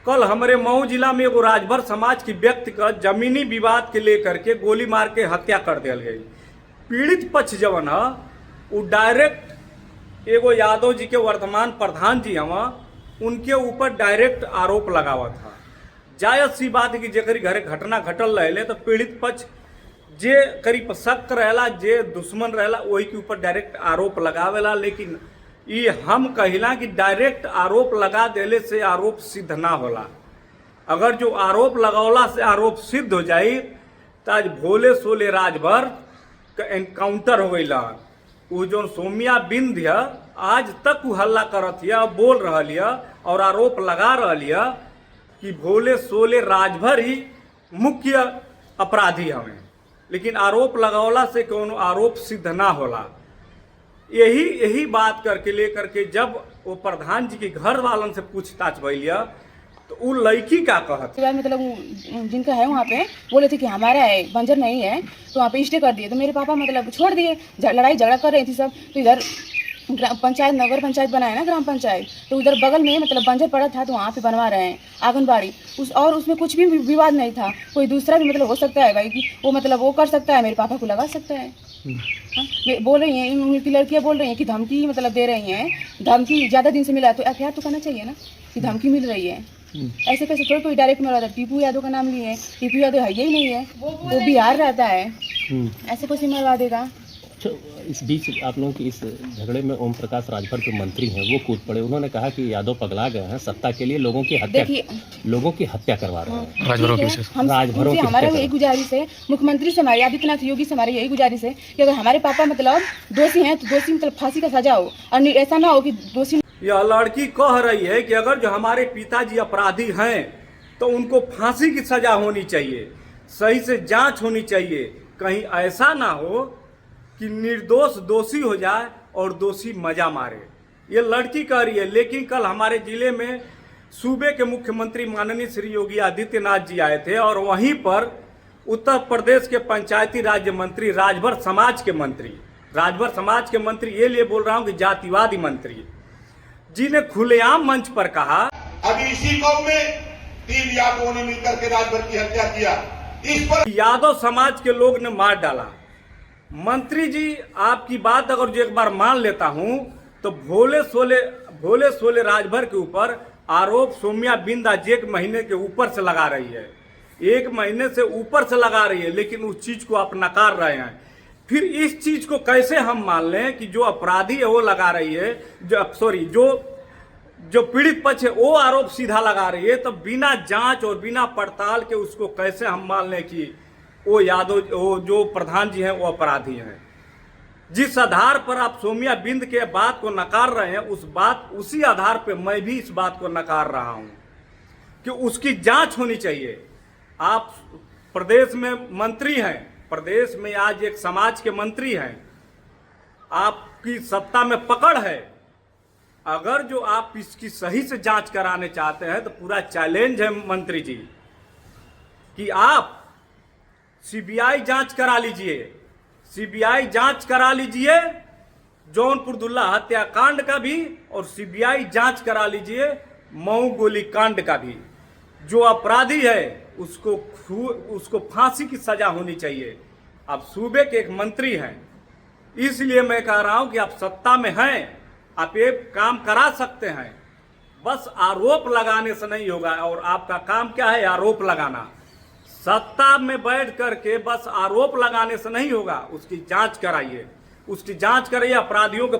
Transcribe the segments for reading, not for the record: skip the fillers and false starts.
कल हमारे मऊ जिला में एगो राजभर समाज की व्यक्ति का जमीनी विवाद के लेकर के गोली मार के हत्या कर दिया गई। पीड़ित पक्ष जवन है वो डायरेक्ट एगो यादव जी के वर्तमान प्रधान जी हवा उनके ऊपर डायरेक्ट आरोप लगावा था। जायज सी बात है कि जेकरी घरे घटना घटल रहे तो पीड़ित पक्ष जे करीब शक रहेला जे दुश्मन रहेला वही के ऊपर डायरेक्ट आरोप लगावेला। लेकिन ये हम कहिला कि डायरेक्ट आरोप लगा देले से आरोप सिद्ध ना होला। अगर जो आरोप लगौला से आरोप सिद्ध हो जाए तो आज भोले सोले राजभर का एनकाउंटर हो गई। वो जो सोम्या बिंद है आज तक वो हल्ला करत है, बोल रही है और आरोप लगा रही है कि भोले सोले राजभर ही मुख्य अपराधी हमें। लेकिन आरोप लगौला से कोनो आरोप सिद्ध ना होला। यही बात करके लेकर के जब वो प्रधान जी के घर वालन से पूछताछ भैया तो वो लड़की का कहत मतलब जिनका है वहाँ पे बोले थे कि हमारा है, बंजर नहीं है, तो वहाँ पे स्टे कर दिए। तो मेरे पापा मतलब छोड़ दिए, लड़ाई झगड़ा कर रही थी सब। तो इधर पंचायत नगर पंचायत बनाया ना, ग्राम पंचायत, तो उधर बगल में मतलब बंजर पड़ा था तो वहाँ पे बनवा रहे हैं आंगनबाड़ी। और उसमें कुछ भी विवाद नहीं था। कोई दूसरा भी मतलब हो सकता है भाई कि वो मतलब वो कर सकता है, मेरे पापा को लगा सकता है। हाँ, बोल रही हैं उनकी लड़कियाँ बोल रही हैं कि धमकी मतलब दे रही हैं, धमकी ज़्यादा दिन से मिला है तो एफआईआर तो करना चाहिए ना कि धमकी मिल रही है। ऐसे कैसे थोड़ा कोई डायरेक्ट मिला था। टीपू यादव का नाम लिए, टीपू यादव है ही नहीं है, वो बिहार रहता है, ऐसे कुछ मरवा देगा। इस बीच आप लोगों की इस झगड़े में ओम प्रकाश राजभर जो मंत्री हैं वो कूद पड़े। उन्होंने कहा कि यादव पगला गए हैं, सत्ता के लिए लोगों की हत्या करवा रहे हैं। राजभरों की हमारा यही गुजारिश है मुख्यमंत्री से, हमारे आदित्यनाथ योगी से हमारी यही गुजारिश है कि अगर हमारे पापा मतलब दोषी हैं तो दोषी मतलब फांसी का सजा हो, और ऐसा ना हो कि दोषी। यह लड़की कह रही है कि अगर जो हमारे पिताजी अपराधी हैं तो उनको फांसी की सजा होनी चाहिए, सही से जांच होनी चाहिए। कहीं ऐसा ना हो कि निर्दोष दोषी हो जाए और दोषी मजा मारे। ये लड़की कह रही है। लेकिन कल हमारे जिले में सूबे के मुख्यमंत्री माननीय श्री योगी आदित्यनाथ जी आए थे और वहीं पर उत्तर प्रदेश के पंचायती राज्य मंत्री राजभर समाज के मंत्री ये लिए बोल रहा हूं कि जातिवादी मंत्री जी ने खुलेआम मंच पर कहा अभी इसी गांव में 3 यादवों ने मिलकर के राजभर की हत्या किया। इस पर यादव समाज के लोग ने मार डाला। मंत्री जी आपकी बात अगर जो एक बार मान लेता हूं तो भोले सोले राजभर के ऊपर आरोप सोम्या बिंद आज 1 महीने के ऊपर से लगा रही है, 1 महीने से ऊपर से लगा रही है। लेकिन उस चीज को आप नकार रहे हैं। फिर इस चीज को कैसे हम मान लें कि जो अपराधी है वो लगा रही है, जो पीड़ित पक्ष है वो आरोप सीधा लगा रही है। तो बिना जांच और बिना पड़ताल के उसको कैसे हम मान लें कि वो यादव वो जो प्रधान जी हैं वो अपराधी हैं। जिस आधार पर आप सोम्या बिंद के बात को नकार रहे हैं उसी आधार पर मैं भी इस बात को नकार रहा हूं कि उसकी जांच होनी चाहिए। आप प्रदेश में मंत्री हैं, प्रदेश में आज एक समाज के मंत्री हैं, आपकी सत्ता में पकड़ है। अगर जो आप इसकी सही से जांच कराने चाहते हैं तो पूरा चैलेंज है मंत्री जी कि आप सीबीआई जांच करा लीजिए, सीबीआई जांच करा लीजिए जौनपुर दुल्ला हत्याकांड का भी, और सीबीआई जांच करा लीजिए मऊ गोलीकांड का भी। जो अपराधी है उसको फांसी की सजा होनी चाहिए। आप सूबे के एक मंत्री हैं, इसलिए मैं कह रहा हूं कि आप सत्ता में हैं, आप ये काम करा सकते हैं। बस आरोप लगाने से नहीं होगा। और आपका काम क्या है? आरोप लगाना। सत्ता में बैठ करके बस आरोप लगाने से नहीं होगा, उसकी जांच कराइए, अपराधियों को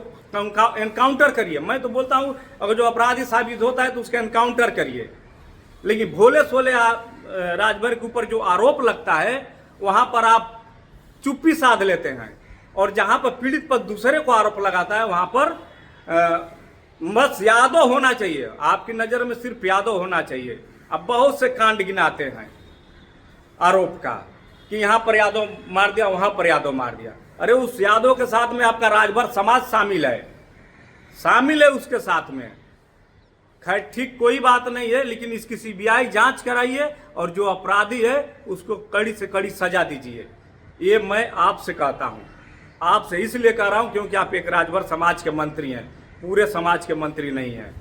एनकाउंटर करिए। मैं तो बोलता हूं अगर जो अपराधी साबित होता है तो उसका एनकाउंटर करिए। लेकिन भोले सोले राजभर के ऊपर जो आरोप लगता है वहां पर आप चुप्पी साध लेते हैं, और जहां पर पीड़ित पर दूसरे को आरोप लगाता है वहां पर बस यादव होना चाहिए। आपकी नजर में सिर्फ यादव होना चाहिए। अब बहुत से कांड गिनाते हैं आरोप का कि यहां पर यादव मार दिया, वहां पर यादव मार दिया। अरे उस यादव के साथ में आपका राजभर समाज शामिल है उसके साथ में। खैर ठीक कोई बात नहीं है, लेकिन इसकी सीबीआई जांच कराइए और जो अपराधी है उसको कड़ी से कड़ी सजा दीजिए। ये मैं आपसे कहता हूं, आपसे इसलिए कह रहा हूं क्योंकि आप एक राजभर समाज के मंत्री हैं, पूरे समाज के मंत्री नहीं हैं।